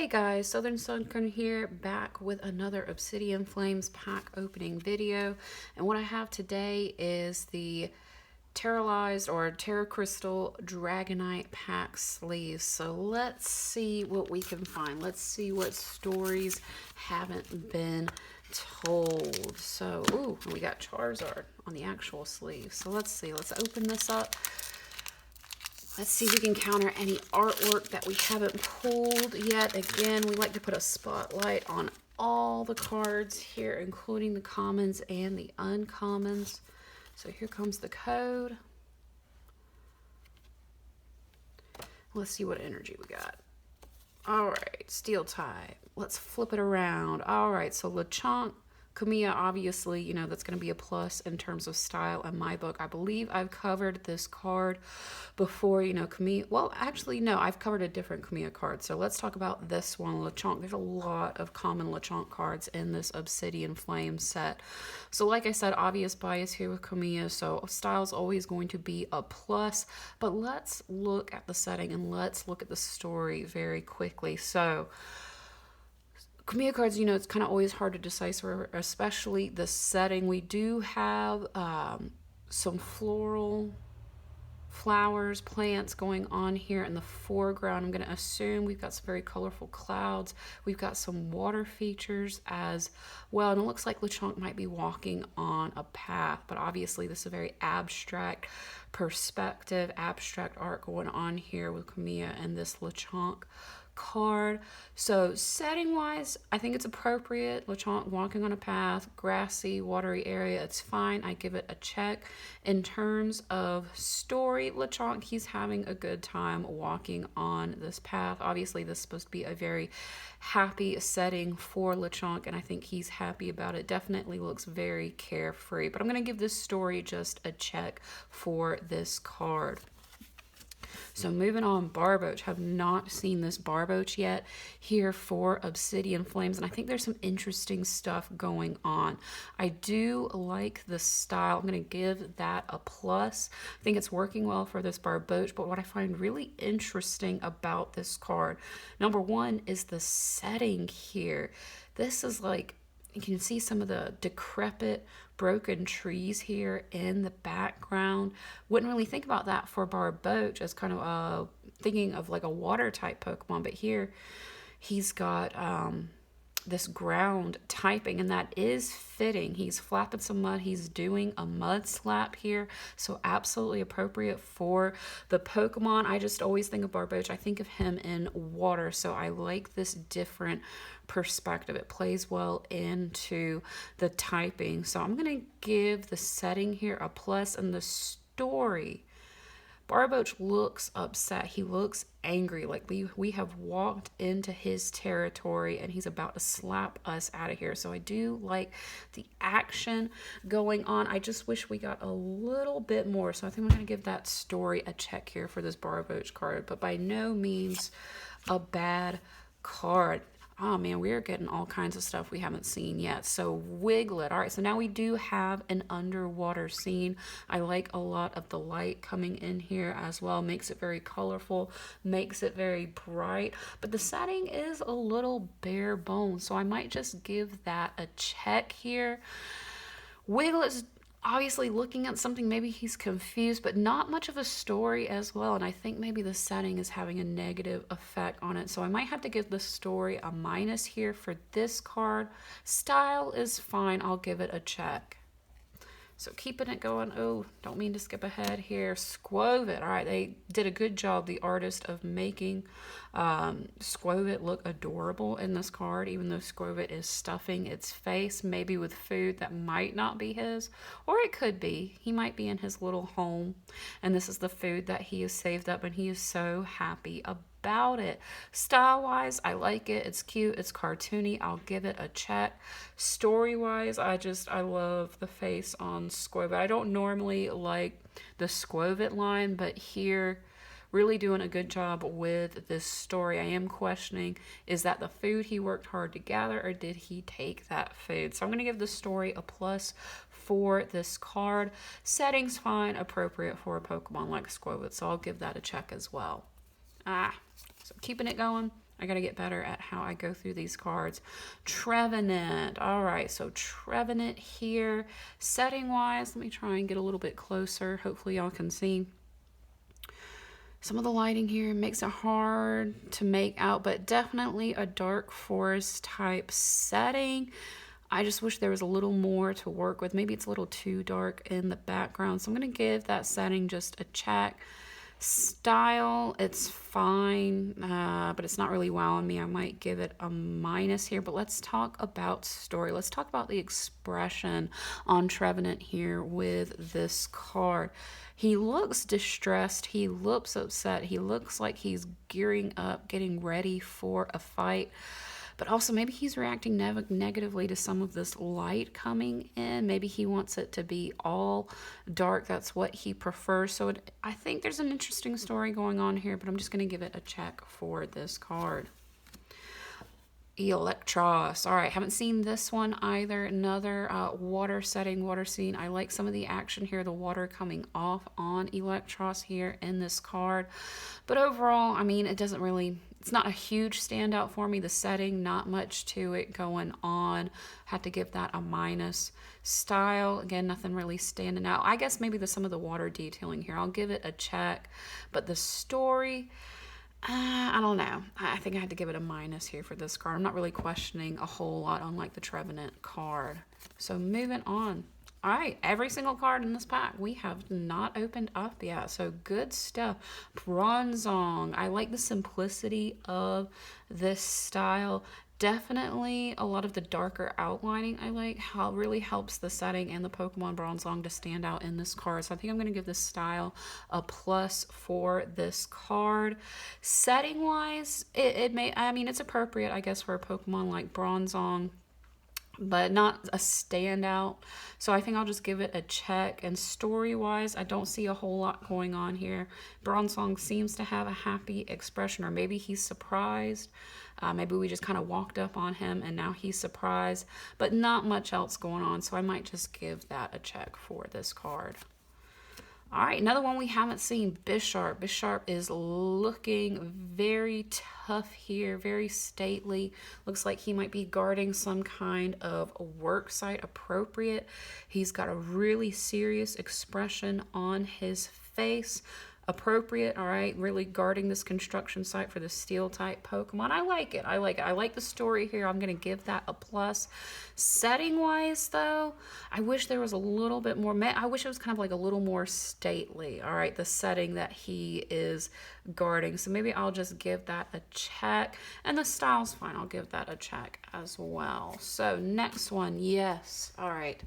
Hey guys, Southern Sunken here, back with another Obsidian Flames pack opening video. And what I have today is the Terralized or Terra Crystal Dragonite pack sleeves. So let's see what we can find. Let's see what stories haven't been told. So, ooh, we got Charizard on the actual sleeve. So let's see, let's open this up. Let's see if we can counter any artwork that we haven't pulled yet. Again, we like to put a spotlight on all the cards here, including the commons and the uncommons. So here comes the code. Let's see what energy we got. All right, steel type. Let's flip it around. All right, so Lechonk, Kamiya, obviously, you know, that's going to be a plus in terms of style in my book. I believe I've covered this card before, you know, Kamiya. Well, actually, no, I've covered a different Kamiya card. So let's talk about this one, Lechonk. There's a lot of common Lechonk cards in this Obsidian Flame set. So like I said, obvious bias here with Kamiya. So style's always going to be a plus. But let's look at the setting and let's look at the story very quickly. So Kamiya cards, you know, it's kind of always hard to decipher, especially the setting. We do have some floral flowers, plants going on here in the foreground. I'm going to assume we've got some very colorful clouds. We've got some water features as well. And it looks like Lechonk might be walking on a path, but obviously this is a very abstract perspective, abstract art going on here with Kamiya and this Lechonk card. So setting wise, I think it's appropriate. Lechonk walking on a path, grassy, watery area, it's fine. I give it a check. In terms of story, Lechonk, he's having a good time walking on this path. Obviously, this is supposed to be a very happy setting for Lechonk, and I think he's happy about it. Definitely looks very carefree, but I'm going to give this story just a check for this card. So moving on, Barboach. Have not seen this Barboach yet here for Obsidian Flames, and I think there's some interesting stuff going on. I do like the style. I'm going to give that a plus. I think it's working well for this Barboach, but what I find really interesting about this card, number one, is the setting here. This is like, you can see some of the decrepit, broken trees here in the background. Wouldn't really think about that for Barboach as kind of thinking of like a water type Pokemon, but here he's got this ground typing, and that is fitting. He's flapping some mud. He's doing a mud slap here, so absolutely appropriate for the Pokemon. I just always think of Barboach. I think of him in water, so I like this different perspective. It plays well into the typing. So I'm going to give the setting here a plus, and the story. Barboach looks upset. He looks angry, like we have walked into his territory and he's about to slap us out of here. So I do like the action going on. I just wish we got a little bit more. So I think I'm going to give that story a check here for this Barboach card, but by no means a bad card. Oh man, we are getting all kinds of stuff we haven't seen yet. So Wiglet. All right, so now we do have an underwater scene. I like a lot of the light coming in here as well. Makes it very colorful, makes it very bright. But the setting is a little bare bones, so I might just give that a check here. Wiglet's obviously looking at something, maybe he's confused, but not much of a story as well. And I think maybe the setting is having a negative effect on it. So I might have to give the story a minus here for this card. Style is fine. I'll give it a check. So keeping it going. Oh, don't mean to skip ahead here. Squovit. All right, they did a good job, the artist, of making Squovit look adorable in this card, even though Squovit is stuffing its face, maybe with food that might not be his, or it could be. He might be in his little home, and this is the food that he has saved up, and he is so happy about it. Style-wise, I like it. It's cute. It's cartoony. I'll give it a check. Story-wise, I love the face on Squovit. I don't normally like the Squovit line, but here, really doing a good job with this story. I am questioning, is that the food he worked hard to gather, or did he take that food? So I'm going to give the story a plus for this card. Setting's fine, appropriate for a Pokemon like Squovit, so I'll give that a check as well. So keeping it going. I got to get better at how I go through these cards. Trevenant. All right, so Trevenant here. Setting-wise, let me try and get a little bit closer. Hopefully y'all can see. Some of the lighting here makes it hard to make out, but definitely a dark forest type setting. I just wish there was a little more to work with. Maybe it's a little too dark in the background. So I'm going to give that setting just a check. Style, it's fine, but it's not really wowing me. I might give it a minus here, but let's talk about story. Let's talk about the expression on Trevenant here with this card. He looks distressed. He looks upset. He looks like he's gearing up, getting ready for a fight. But also maybe he's reacting negatively to some of this light coming in. Maybe he wants it to be all dark. That's what he prefers. So I think there's an interesting story going on here, but I'm just going to give it a check for this card. Electros. All right, haven't seen this one either. Another water setting, water scene. I like some of the action here, the water coming off on Electros here in this card. But overall, I mean, it doesn't really, it's not a huge standout for me. The setting, not much to it going on. Had to give that a minus. Style, again, nothing really standing out. I guess maybe some of the water detailing here. I'll give it a check. But the story, I don't know. I think I had to give it a minus here for this card. I'm not really questioning a whole lot unlike the Trevenant card. So moving on. All right, every single card in this pack we have not opened up yet. So good stuff. Bronzong. I like the simplicity of this style. Definitely a lot of the darker outlining I like. How it really helps the setting and the Pokemon Bronzong to stand out in this card. So I think I'm going to give this style a plus for this card. Setting wise, it's appropriate, I guess, for a Pokemon like Bronzong, but not a standout. So I think I'll just give it a check. And story-wise, I don't see a whole lot going on here. Bronzong seems to have a happy expression, or maybe he's surprised. Maybe we just kind of walked up on him and now he's surprised, but not much else going on. So I might just give that a check for this card. All right, another one we haven't seen, Bisharp. Bisharp is looking very tough here, very stately. Looks like he might be guarding some kind of work site appropriate. He's got a really serious expression on his face. Appropriate, all right, really guarding this construction site for the steel type Pokemon. I like it. I like the story here. I'm going to give that a plus. Setting wise though, I wish there was a little bit more, I wish it was kind of like a little more stately, all right, the setting that he is guarding. So maybe I'll just give that a check. And the style's fine. I'll give that a check as well. So next one, yes, all right.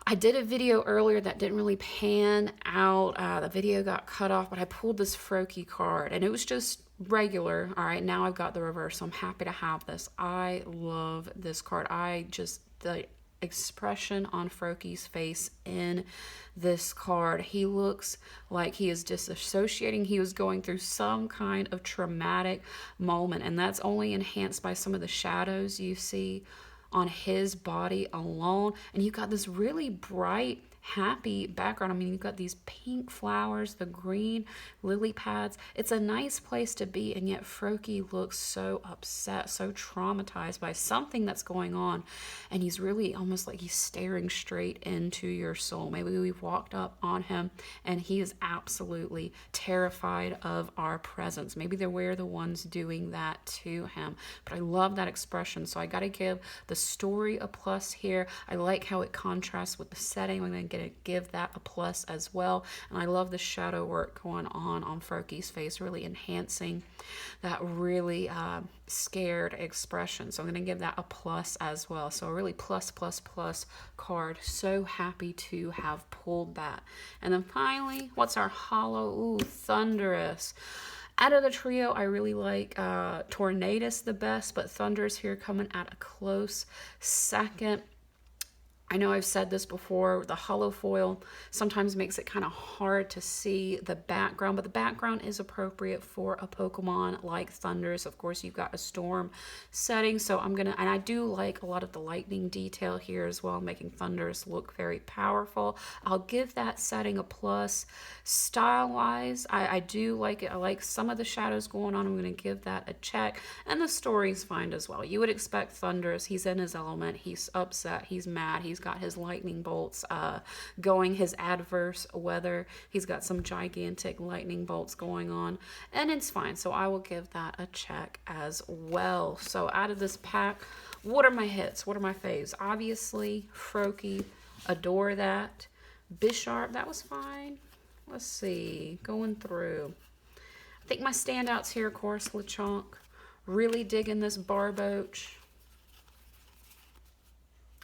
I did a video earlier that didn't really pan out. The video got cut off, but I pulled this Froakie card, and it was just regular. All right, now I've got the reverse, so I'm happy to have this. I love this card. The expression on Froakie's face in this card, he looks like he is disassociating. He was going through some kind of traumatic moment, and that's only enhanced by some of the shadows you see on his body alone. And you've got this really bright, happy background. I mean, you've got these pink flowers, the green lily pads. It's a nice place to be, and yet Froakie looks so upset, so traumatized by something that's going on, and he's really almost like he's staring straight into your soul. Maybe we've walked up on him and he is absolutely terrified of our presence. Maybe we're the ones doing that to him, but I love that expression. So I got to give the story a plus here. I like how it contrasts with the setting. I'm going to give that a plus as well. And I love the shadow work going on Froakie's face, really enhancing that really scared expression. So I'm going to give that a plus as well. So a really plus card. So happy to have pulled that. And then finally, what's our holo? Ooh, Thundurus. Out of the trio, I really like Tornadus the best, but Thundurus here coming at a close second. I know I've said this before, the hollow foil sometimes makes it kind of hard to see the background, but the background is appropriate for a Pokemon like Thundurus. Of course, you've got a storm setting, so I'm gonna, and I do like a lot of the lightning detail here as well, making Thundurus look very powerful. I'll give that setting a plus. Style-wise, I do like it. I like some of the shadows going on. I'm gonna give that a check, and the story's fine as well. You would expect Thundurus, he's in his element, he's upset, he's mad, he's got his lightning bolts going, his adverse weather. He's got some gigantic lightning bolts going on, and it's fine. So I will give that a check as well. So out of this pack, what are my hits? What are my faves? Obviously, Froakie, adore that. Bisharp, that was fine. Let's see, going through. I think my standouts here, of course, Lechonk. Really digging this Barboach.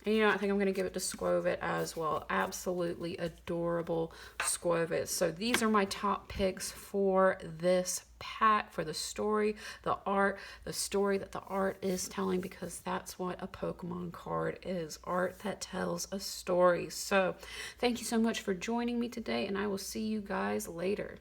And you know, I think I'm going to give it to Squovit as well. Absolutely adorable Squovit. So these are my top picks for this pack, for the story, the art, the story that the art is telling, because that's what a Pokemon card is, art that tells a story. So thank you so much for joining me today, and I will see you guys later.